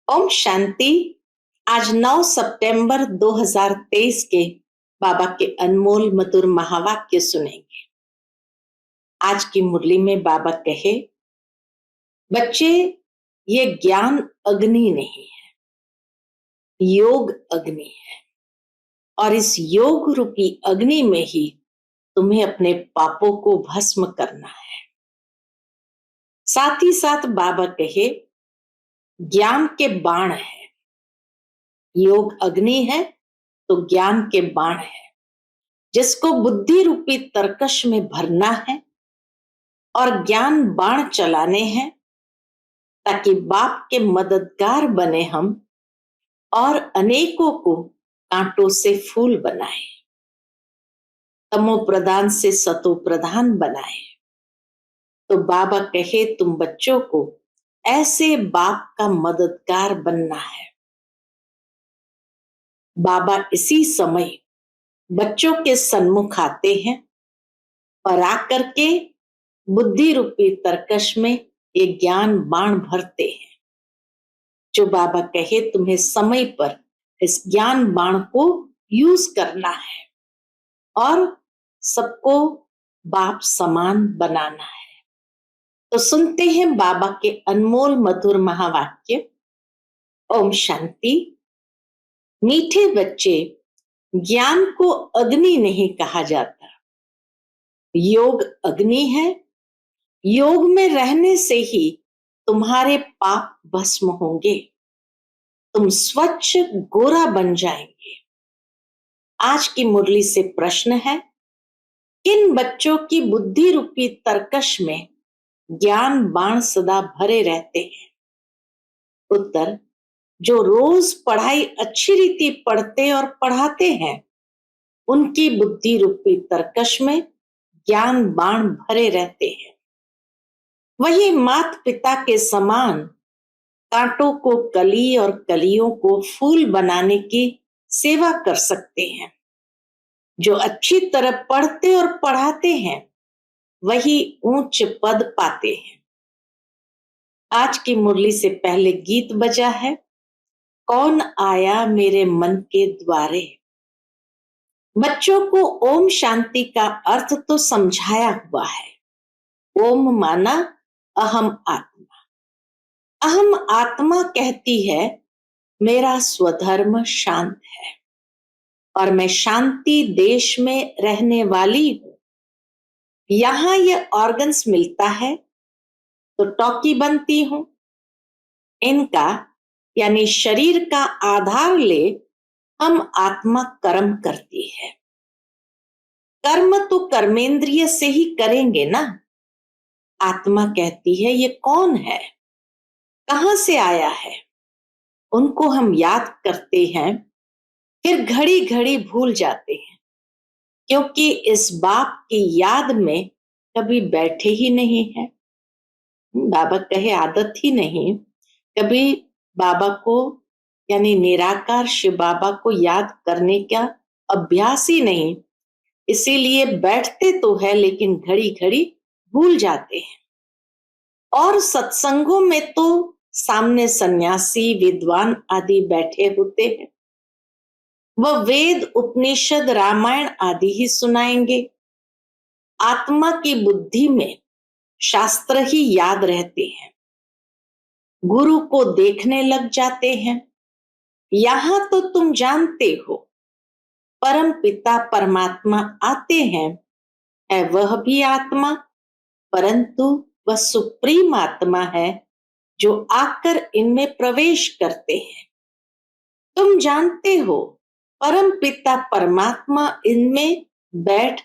ओम शांति। आज 9 सितंबर 2023 के बाबा के अनमोल मधुर महावाक्य सुनेंगे। आज की मुरली में बाबा कहे, बच्चे ये ज्ञान अग्नि नहीं है, योग अग्नि है और इस योग रूपी अग्नि में ही तुम्हें अपने पापों को भस्म करना है। साथ ही साथ बाबा कहे, ज्ञान के बाण है, योग अग्नि है तो ज्ञान के बाण है, जिसको बुद्धि रूपी तरकश में भरना है और ज्ञान बाण चलाने हैं ताकि बाप के मददगार बने हम और अनेकों को कांटों से फूल बनाए, तमो प्रधान से सतो प्रधान बनाए। तो बाबा कहे, तुम बच्चों को ऐसे बाप का मददगार बनना है। बाबा इसी समय बच्चों के सन्मुख आते हैं और आकर के बुद्धि रूपी तरकश में ये ज्ञान बाण भरते हैं। जो बाबा कहे, तुम्हें समय पर इस ज्ञान बाण को यूज करना है और सबको बाप समान बनाना है। तो सुनते हैं बाबा के अनमोल मधुर महावाक्य। ओम शांति। मीठे बच्चे, ज्ञान को अग्नि नहीं कहा जाता, योग अग्नि है। योग में रहने से ही तुम्हारे पाप भस्म होंगे, तुम स्वच्छ गोरा बन जाएंगे। आज की मुरली से प्रश्न है, किन बच्चों की बुद्धि रूपी तरकश में ज्ञान बाण सदा भरे रहते हैं? उत्तर, जो रोज पढ़ाई अच्छी रीति पढ़ते और पढ़ाते हैं, उनकी बुद्धि रूपी तरकश में ज्ञान बाण भरे रहते हैं। वही माता पिता के समान कांटों को कली और कलियों को फूल बनाने की सेवा कर सकते हैं। जो अच्छी तरह पढ़ते और पढ़ाते हैं, वही ऊंच पद पाते हैं। आज की मुरली से पहले गीत बजा है, कौन आया मेरे मन के द्वारे। बच्चों को ओम शांति का अर्थ तो समझाया हुआ है। ओम माना अहम आत्मा। अहम आत्मा कहती है, मेरा स्वधर्म शांत है और मैं शांति देश में रहने वाली हूं। यहां ये ऑर्गन्स मिलता है तो टॉकी बनती हूं। इनका यानी शरीर का आधार ले हम आत्मा कर्म करती है। कर्म तो कर्मेंद्रिय से ही करेंगे ना। आत्मा कहती है, ये कौन है, कहां से आया है। उनको हम याद करते हैं, फिर घड़ी घड़ी भूल जाते हैं, क्योंकि इस बाप की याद में कभी बैठे ही नहीं है। बाबा कहे, आदत ही नहीं, कभी बाबा को यानी निराकार शिव बाबा को याद करने का अभ्यास ही नहीं। इसीलिए बैठते तो है लेकिन घड़ी घड़ी भूल जाते हैं। और सत्संगों में तो सामने सन्यासी विद्वान आदि बैठे होते हैं, वह वेद उपनिषद रामायण आदि ही सुनाएंगे। आत्मा की बुद्धि में शास्त्र ही याद रहते हैं, गुरु को देखने लग जाते हैं। यहां तो तुम जानते हो, परम पिता परमात्मा आते हैं, है वह भी आत्मा, परंतु वह सुप्रीम आत्मा है जो आकर इनमें प्रवेश करते हैं। तुम जानते हो, परम पिता परमात्मा इनमें बैठ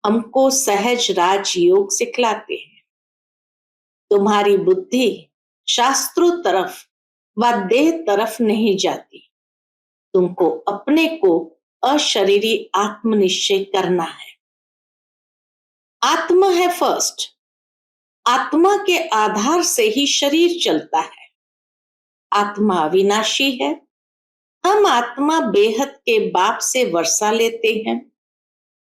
हमको सहज राजयोग सिखलाते हैं। तुम्हारी बुद्धि शास्त्रों तरफ व देह तरफ नहीं जाती। तुमको अपने को अशरीरी आत्मनिश्चय करना है। आत्मा है फर्स्ट। आत्मा के आधार से ही शरीर चलता है। आत्मा अविनाशी है। हम आत्मा बेहद के बाप से वर्षा लेते हैं।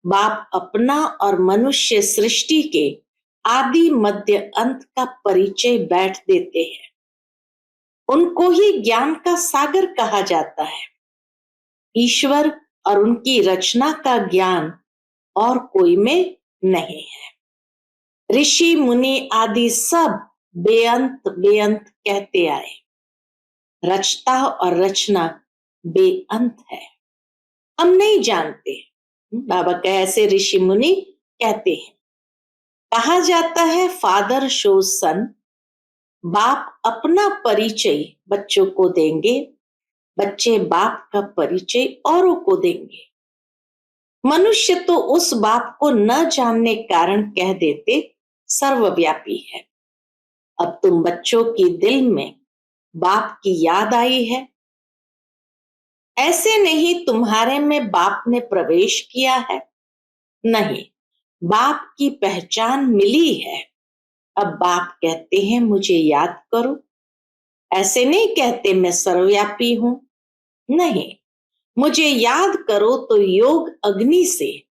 बाप अपना और मनुष्य सृष्टि के आदि मध्य अंत का परिचय बैठ देते हैं। उनको ही ज्ञान का सागर कहा जाता है। ईश्वर और उनकी रचना का ज्ञान और कोई में नहीं है। ऋषि मुनि आदि सब बेअंत बेअंत कहते आए। रचता और रचना बेअंत है, हम नहीं जानते। बाबा कैसे ऋषि मुनि कहते हैं। कहा जाता है फादर शोज सन, बाप अपना परिचय बच्चों को देंगे, बच्चे बाप का परिचय औरों को देंगे। मनुष्य तो उस बाप को न जानने कारण कह देते सर्वव्यापी है। अब तुम बच्चों की दिल में बाप की याद आई है। ऐसे नहीं तुम्हारे में बाप ने प्रवेश किया है, नहीं, बाप की पहचान मिली है। अब बाप कहते हैं मुझे याद करो। ऐसे नहीं कहते मैं सर्वव्यापी हूं, नहीं, मुझे याद करो तो योग अग्नि से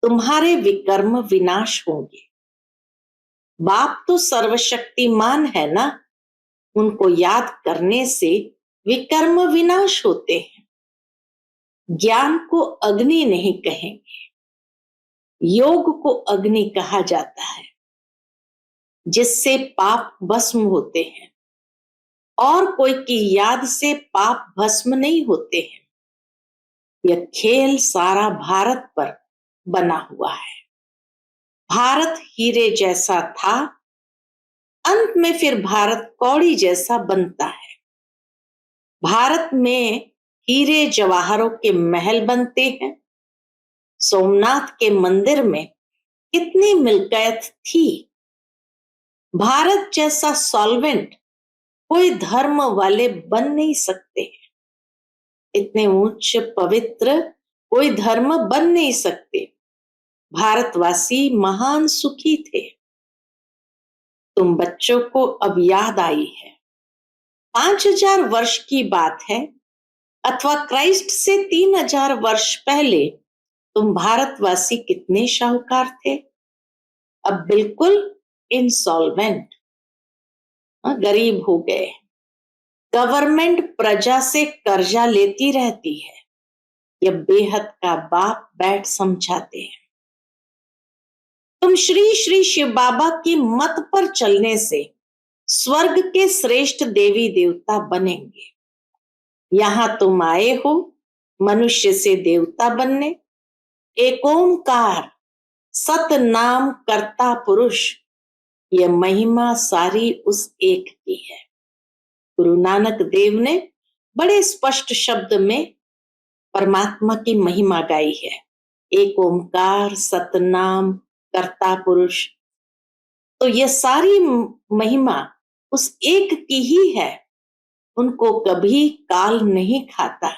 तुम्हारे विकर्म विनाश होंगे। बाप तो सर्वशक्तिमान है ना, उनको याद करने से विकर्म विनाश होते हैं। ज्ञान को अग्नि नहीं कहेंगे, योग को अग्नि कहा जाता है, जिससे पाप भस्म होते हैं। और कोई की याद से पाप भस्म नहीं होते हैं। यह खेल सारा भारत पर बना हुआ है। भारत हीरे जैसा था, अंत में फिर भारत कौड़ी जैसा बनता है। भारत में हीरे जवाहरों के महल बनते हैं। सोमनाथ के मंदिर में कितनी मिल्कियत थी। भारत जैसा सॉल्वेंट कोई धर्म वाले बन नहीं सकते। इतने उच्च पवित्र कोई धर्म बन नहीं सकते। भारतवासी महान सुखी थे। तुम बच्चों को अब याद आई है। 5000 वर्ष की बात है, अथवा क्राइस्ट से 3000 वर्ष पहले तुम भारतवासी कितने शाहूकार थे। अब बिल्कुल इंसॉल्वेंट, गरीब हो गए। गवर्नमेंट प्रजा से कर्जा लेती रहती है। यह बेहद का बाप बैठ समझाते हैं। तुम श्री श्री शिव बाबा की मत पर चलने से स्वर्ग के श्रेष्ठ देवी देवता बनेंगे। यहां तुम आए हो मनुष्य से देवता बनने। एक ओंकार सत नाम कर्ता पुरुष, यह महिमा सारी उस एक की है। गुरु नानक देव ने बड़े स्पष्ट शब्द में परमात्मा की महिमा गाई है। एक ओंकार सतनाम कर्ता पुरुष, तो यह सारी महिमा उस एक की ही है। उनको कभी काल नहीं खाता।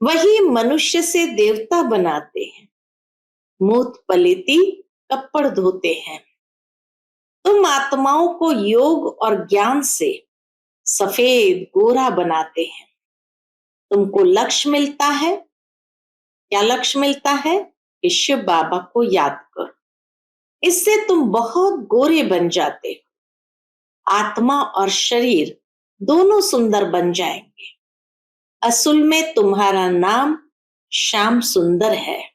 वही मनुष्य से देवता बनाते हैं। मूत पलेती कपड़ धोते हैं। तुम आत्माओं को योग और ज्ञान से सफेद गोरा बनाते हैं। तुमको लक्ष्य मिलता है। क्या लक्ष्य मिलता है? कि शिव बाबा को याद करो। इससे तुम बहुत गोरे बन जाते हो। आत्मा और शरीर दोनों सुंदर बन जाएंगे। असल में तुम्हारा नाम श्याम सुंदर है।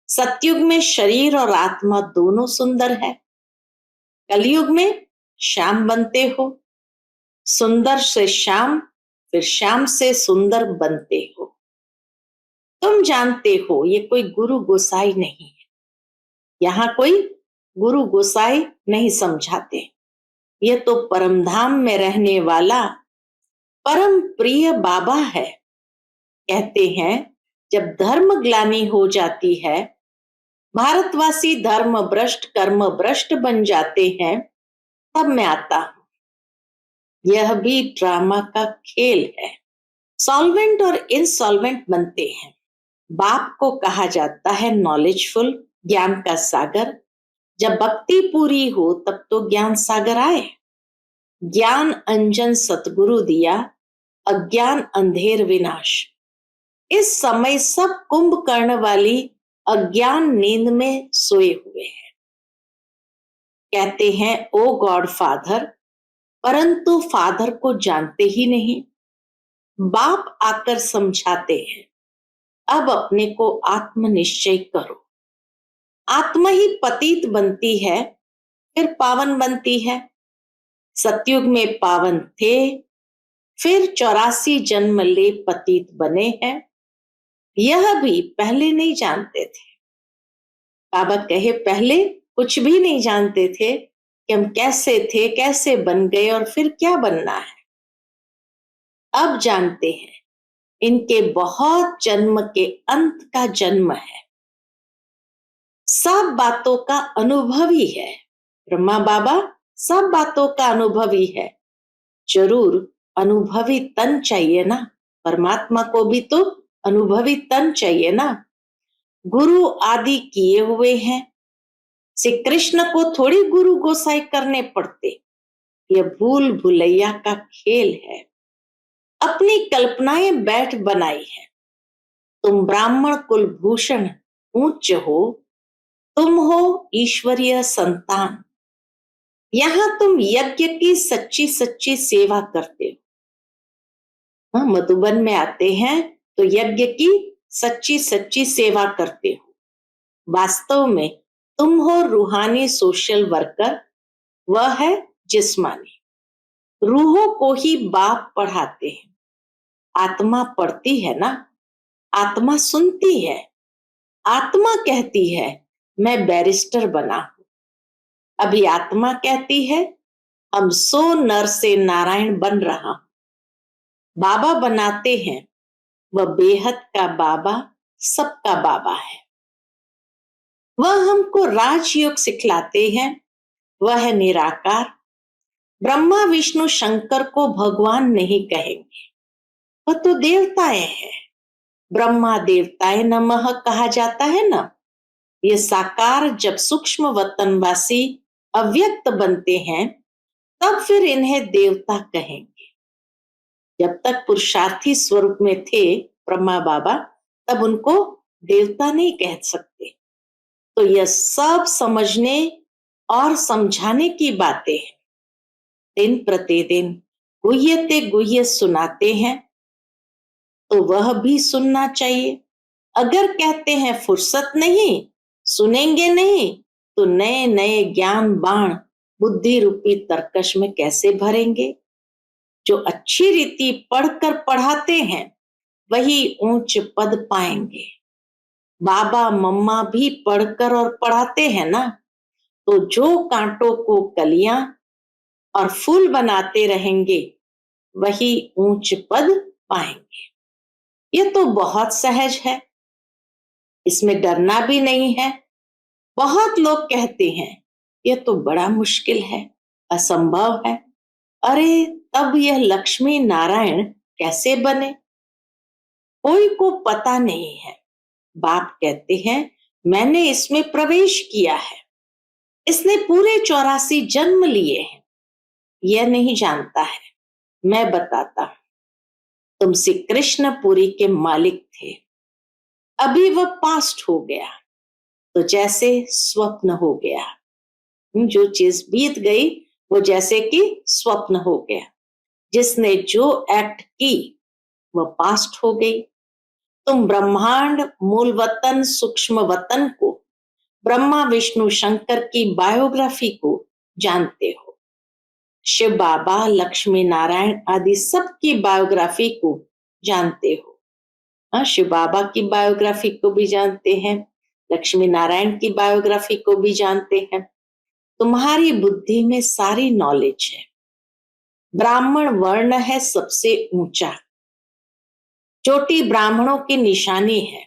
सतयुग में शरीर और आत्मा दोनों सुंदर है। कलयुग में श्याम बनते हो। सुंदर से श्याम, फिर श्याम से सुंदर बनते हो। तुम जानते हो ये कोई गुरु गोसाई नहीं है। यहाँ कोई गुरु गोसाई नहीं समझाते। ये तो परमधाम में रहने वाला परम प्रिय बाबा है। कहते हैं जब धर्म ग्लानि हो जाती है, भारतवासी धर्म भ्रष्ट कर्म भ्रष्ट बन जाते हैं, तब मैं आता हूं। यह भी ड्रामा का खेल है। सॉल्वेंट और इनसॉल्वेंट बनते हैं। बाप को कहा जाता है नॉलेजफुल, ज्ञान का सागर। जब भक्ति पूरी हो तब तो ज्ञान सागर आए। ज्ञान अंजन सतगुरु दिया, अज्ञान अंधेर विनाश। इस समय सब कुंभकर्ण वाली अज्ञान नींद में सोए हुए हैं। कहते हैं ओ गॉड फादर, परंतु फादर को जानते ही नहीं। बाप आकर समझाते हैं, अब अपने को आत्मनिश्चय करो। आत्मा ही पतित बनती है, फिर पावन बनती है। सतयुग में पावन थे, फिर 84 जन्म ले पतित बने हैं। यह भी पहले नहीं जानते थे। बाबा कहे पहले कुछ भी नहीं जानते थे कि हम कैसे थे, कैसे बन गए और फिर क्या बनना है। अब जानते हैं इनके बहुत जन्म के अंत का जन्म है। सब बातों का अनुभवी है। ब्रह्मा बाबा सब बातों का अनुभवी है। जरूर अनुभवी तन चाहिए ना, परमात्मा को भी तो अनुभवी तन चाहिए ना। गुरु आदि किए हुए हैं। श्री कृष्ण को थोड़ी गुरु गोसाई करने पड़ते। यह भूल भुलैया का खेल है। अपनी कल्पनाएं बैठ बनाई है। तुम ब्राह्मण कुल भूषण ऊंच हो, तुम हो ईश्वरीय संतान। यहां तुम यज्ञ की सच्ची सच्ची सेवा करते हो। मधुबन में आते हैं तो यज्ञ की सच्ची सच्ची सेवा करते हो। वास्तव में तुम हो रूहानी सोशल वर्कर, वह है जिस्मानी। रूहों को ही बाप पढ़ाते हैं। आत्मा पढ़ती है ना, आत्मा सुनती है। आत्मा कहती है मैं बैरिस्टर बना हूं। अभी आत्मा कहती है हम 100 नर से नारायण बन रहा हूं। बाबा बनाते हैं, वह बेहद का बाबा, सबका बाबा है। वह हमको राजयोग सिखलाते हैं, वह है निराकार। ब्रह्मा विष्णु शंकर को भगवान नहीं कहेंगे, वह तो देवताएं हैं। ब्रह्मा देवताएं नमः कहा जाता है ना। ये साकार जब सूक्ष्म वतनवासी अव्यक्त बनते हैं, तब फिर इन्हें देवता कहेंगे। जब तक पुरुषार्थी स्वरूप में थे ब्रह्मा बाबा, तब उनको देवता नहीं कह सकते। तो यह सब समझने और समझाने की बातें हैं। दिन प्रतिदिन गुह्यते गुह्य सुनाते हैं, तो वह भी सुनना चाहिए। अगर कहते हैं फुर्सत नहीं, सुनेंगे नहीं, तो नए नए ज्ञान बाण बुद्धि रूपी तरकश में कैसे भरेंगे। जो अच्छी रीति पढ़कर पढ़ाते हैं, वही ऊंच पद पाएंगे। बाबा मम्मा भी पढ़कर और पढ़ाते हैं ना, तो जो कांटों को कलियां और फूल बनाते रहेंगे, वही ऊंच पद पाएंगे। ये तो बहुत सहज है, इसमें डरना भी नहीं है। बहुत लोग कहते हैं ये तो बड़ा मुश्किल है, असंभव है। अरे तब यह लक्ष्मी नारायण कैसे बने, कोई को पता नहीं है। बाप कहते हैं मैंने इसमें प्रवेश किया है, इसने पूरे 84 जन्म लिए हैं। यह नहीं जानता है, मैं बताता हूं। तुम श्री कृष्णपुरी के मालिक थे, अभी वह पास्ट हो गया, तो जैसे स्वप्न हो गया। जो चीज बीत गई वो जैसे कि स्वप्न हो गया। जिसने जो एक्ट की वह पास्ट हो गई। तुम ब्रह्मांड मूल वतन सूक्ष्म वतन को, ब्रह्मा विष्णु शंकर की बायोग्राफी को जानते हो। शिव बाबा लक्ष्मी नारायण आदि सबकी बायोग्राफी को जानते हो। शिव बाबा की बायोग्राफी को भी जानते हैं, लक्ष्मी नारायण की बायोग्राफी को भी जानते हैं। तुम्हारी बुद्धि में सारी नॉलेज है। ब्राह्मण वर्ण है सबसे ऊंचा, चोटी ब्राह्मणों की निशानी है।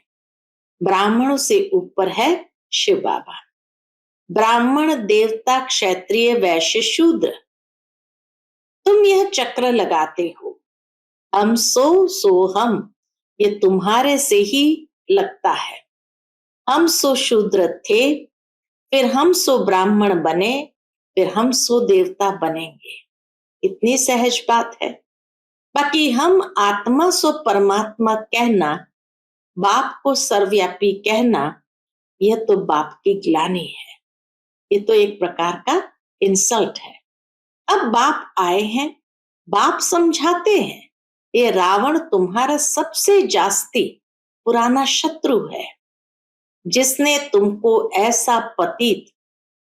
ब्राह्मणों से ऊपर है शिव बाबा। ब्राह्मण देवता क्षत्रिय वैश्य शूद्र। तुम यह चक्र लगाते हो, हम सो हम, ये तुम्हारे से ही लगता है। हम सो शूद्र थे, फिर हम सो ब्राह्मण बने, फिर हम सो देवता बनेंगे। इतनी सहज बात है। बाकी हम आत्मा सो परमात्मा कहना, बाप को सर्वव्यापी कहना, यह तो बाप की ग्लानि है। ये तो एक प्रकार का इंसल्ट है। अब बाप आए हैं, बाप समझाते हैं, ये रावण तुम्हारा सबसे जास्ती पुराना शत्रु है, जिसने तुमको ऐसा पतित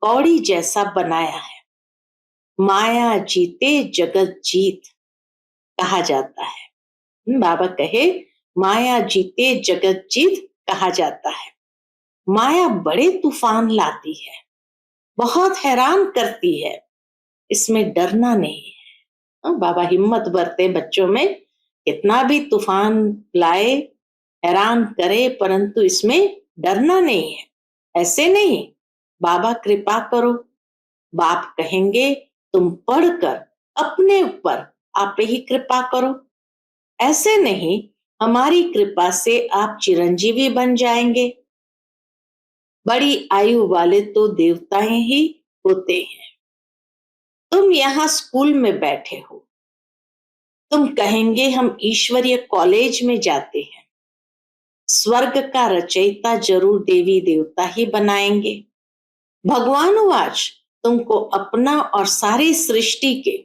कौड़ी जैसा बनाया है। माया जीते जगत जीत कहा जाता है। बाबा कहे माया जीते जगत जीत कहा जाता है। माया बड़े तूफान लाती है, बहुत हैरान करती है, इसमें डरना नहीं है। बाबा हिम्मत भरते बच्चों में, कितना भी तूफान लाए, हैरान करे, परंतु इसमें डरना नहीं है। ऐसे नहीं, बाबा कृपा करो, बाप कहेंगे तुम पढ़कर अपने ऊपर आप ही कृपा करो। ऐसे नहीं, हमारी कृपा से आप चिरंजीवी बन जाएंगे। बड़ी आयु वाले तो देवताएं ही होते हैं। तुम यहाँ स्कूल में बैठे हो, तुम कहेंगे हम ईश्वरीय कॉलेज में जाते हैं, स्वर्ग का रचयिता जरूर देवी देवता ही बनाएंगे। भगवान आज तुमको अपना और सारी सृष्टि के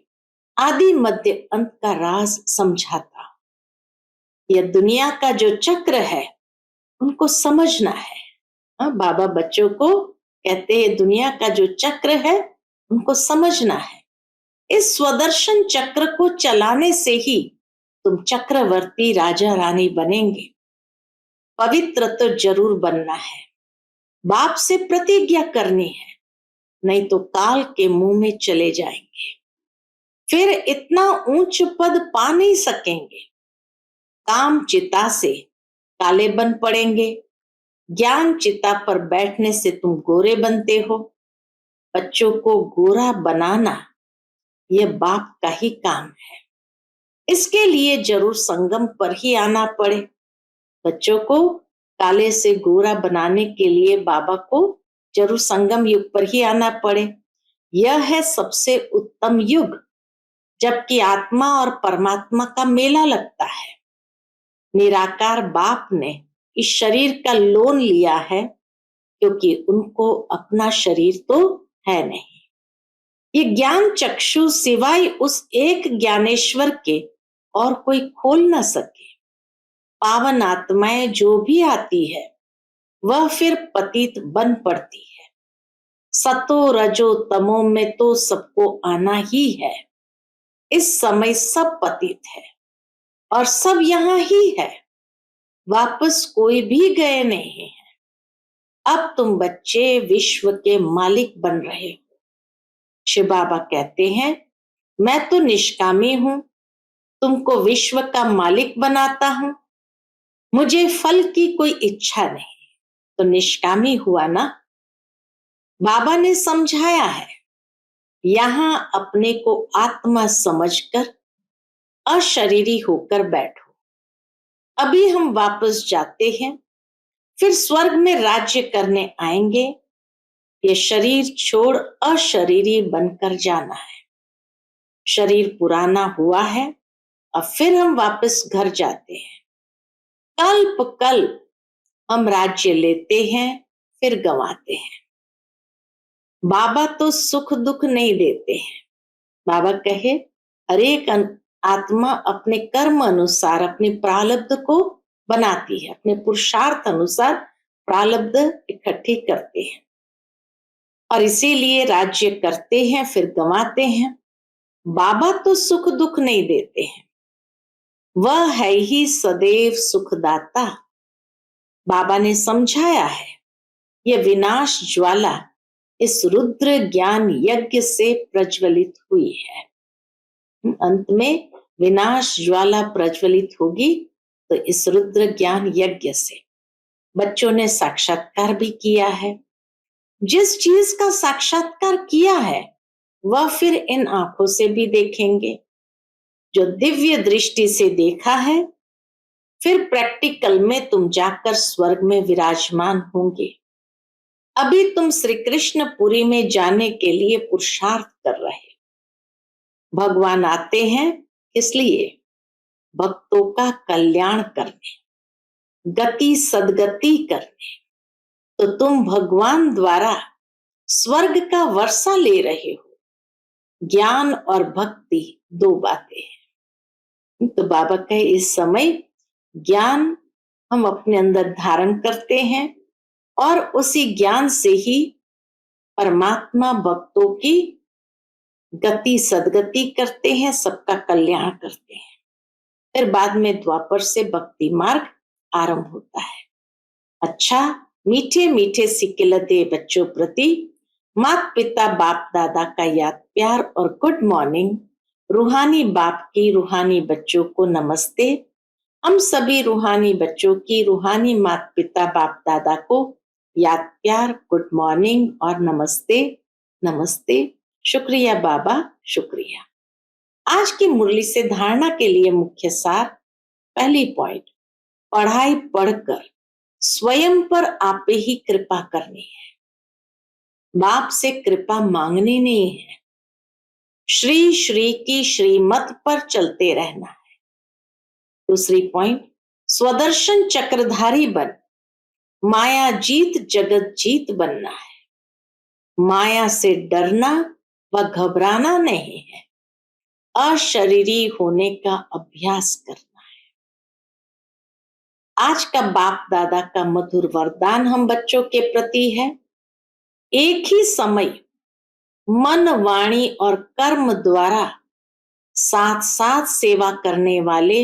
आदि मध्य अंत का राज समझाता। यह दुनिया का जो चक्र है उनको समझना है। बाबा बच्चों को कहते हैं दुनिया का जो चक्र है उनको समझना है। इस स्वदर्शन चक्र को चलाने से ही तुम चक्रवर्ती राजा रानी बनेंगे। पवित्र तो जरूर बनना है, बाप से प्रतिज्ञा करनी है, नहीं तो काल के मुंह में चले जाएंगे, फिर इतना ऊंच पद पा नहीं सकेंगे। काम चिता से काले बन पड़ेंगे, ज्ञान चिता पर बैठने से तुम गोरे बनते हो। बच्चों को गोरा बनाना यह बाप का ही काम है। इसके लिए जरूर संगम पर ही आना पड़े। बच्चों को काले से गोरा बनाने के लिए बाबा को जरूर संगम युग पर ही आना पड़े। यह है सबसे उत्तम युग, जबकि आत्मा और परमात्मा का मेला लगता है। निराकार बाप ने इस शरीर का लोन लिया है, क्योंकि उनको अपना शरीर तो है नहीं। ये ज्ञान चक्षु सिवाय उस एक ज्ञानेश्वर के और कोई खोल ना सके। पावन आत्माएं जो भी आती है वह फिर पतित बन पड़ती है। सतो रजो तमो में तो सबको आना ही है। इस समय सब पतित है और सब यहाँ ही है, वापस कोई भी गए नहीं है। अब तुम बच्चे विश्व के मालिक बन रहे हो। शिव बाबा कहते हैं मैं तो निष्कामी हूं, तुमको विश्व का मालिक बनाता हूं, मुझे फल की कोई इच्छा नहीं। तो निष्कामी हुआ ना। बाबा ने समझाया है, यहां अपने को आत्मा समझकर अशरीरी होकर बैठो। अभी हम वापस जाते हैं, फिर स्वर्ग में राज्य करने आएंगे। ये शरीर छोड़ अशरीरी बनकर जाना है। शरीर पुराना हुआ है, अब फिर हम वापस घर जाते हैं। कल्प कल्प हम राज्य लेते हैं, फिर गंवाते हैं। बाबा तो सुख दुख नहीं देते हैं। बाबा कहे हर एक आत्मा अपने कर्म अनुसार अपनी प्रारब्ध को बनाती है, अपने पुरुषार्थ अनुसार प्रारब्ध इकट्ठी करते हैं और इसीलिए राज्य करते हैं, फिर गंवाते हैं। बाबा तो सुख दुख नहीं देते हैं, वह है ही सदैव सुखदाता। बाबा ने समझाया है, यह विनाश ज्वाला इस रुद्र ज्ञान यज्ञ से प्रज्वलित हुई है। अंत में विनाश ज्वाला प्रज्वलित होगी तो इस रुद्र ज्ञान यज्ञ से। बच्चों ने साक्षात्कार भी किया है। जिस चीज का साक्षात्कार किया है वह फिर इन आंखों से भी देखेंगे। जो दिव्य दृष्टि से देखा है, फिर प्रैक्टिकल में तुम जाकर स्वर्ग में विराजमान होंगे। अभी तुम श्री कृष्णपुरी में जाने के लिए पुरुषार्थ कर रहे। भगवान आते हैं इसलिए भक्तों का कल्याण करने, गति सदगति करने। तो तुम भगवान द्वारा स्वर्ग का वर्षा ले रहे हो। ज्ञान और भक्ति दो बातें हैं। तो बाबा कहे इस समय ज्ञान हम अपने अंदर धारण करते हैं और उसी ज्ञान से ही परमात्मा भक्तों की गति सदगति करते हैं, सबका कल्याण करते हैं। फिर बाद में द्वापर से भक्ति मार्ग आरंभ होता है। अच्छा, मीठे मीठे सिकिलते बच्चों प्रति माता पिता बाप दादा का याद प्यार और गुड मॉर्निंग। रूहानी बाप की रूहानी बच्चों को नमस्ते। हम सभी रूहानी बच्चों की रूहानी माता पिता बाप दादा को याद प्यार गुड मॉर्निंग और नमस्ते नमस्ते। शुक्रिया बाबा, शुक्रिया। आज की मुरली से धारणा के लिए मुख्य सार। पहली पॉइंट, पढ़ाई पढ़कर स्वयं पर आप ही कृपा करनी है, बाप से कृपा मांगनी नहीं है। श्री श्री की श्रीमत पर चलते रहना है। दूसरी पॉइंट, स्वदर्शन चक्रधारी बन माया जीत जगत जीत बनना है। माया से डरना व घबराना नहीं है, अशरीरी होने का अभ्यास करना है। आज का बाप दादा का मधुर वरदान हम बच्चों के प्रति है। एक ही समय मन वाणी और कर्म द्वारा साथ साथ सेवा करने वाले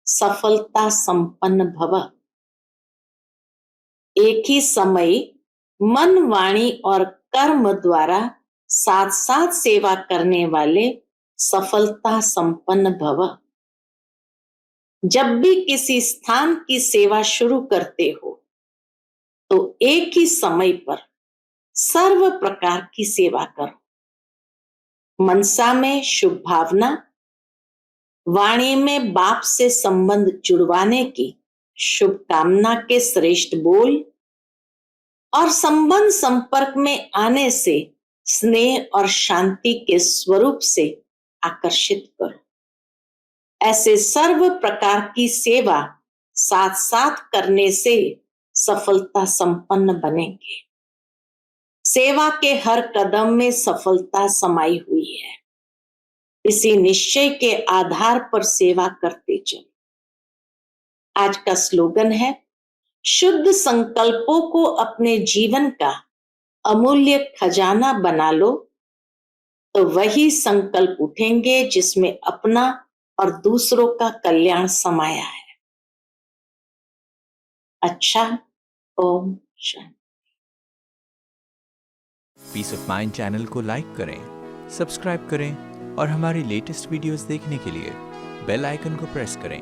सफलता संपन्न भव। एक ही समय मन वाणी और कर्म द्वारा साथ साथ सेवा करने वाले सफलता संपन्न भव। जब भी किसी स्थान की सेवा शुरू करते हो तो एक ही समय पर सर्व प्रकार की सेवा करो। मनसा में शुभ भावना, वाणी में बाप से संबंध जुड़वाने की शुभकामना के श्रेष्ठ बोल और संबंध संपर्क में आने से स्नेह और शांति के स्वरूप से आकर्षित करो। ऐसे सर्व प्रकार की सेवा साथ साथ करने से सफलता संपन्न बनेंगे। सेवा के हर कदम में सफलता समाई हुई है। इसी निश्चय के आधार पर सेवा करते चलो। आज का स्लोगन है, शुद्ध संकल्पों को अपने जीवन का अमूल्य खजाना बना लो तो वही संकल्प उठेंगे जिसमें अपना और दूसरों का कल्याण समाया है। अच्छा, Om Shanti. Piece of mind channel को लाइक करें, सब्सक्राइब करें और हमारी लेटेस्ट वीडियोस देखने के लिए बेल आइकन को प्रेस करें।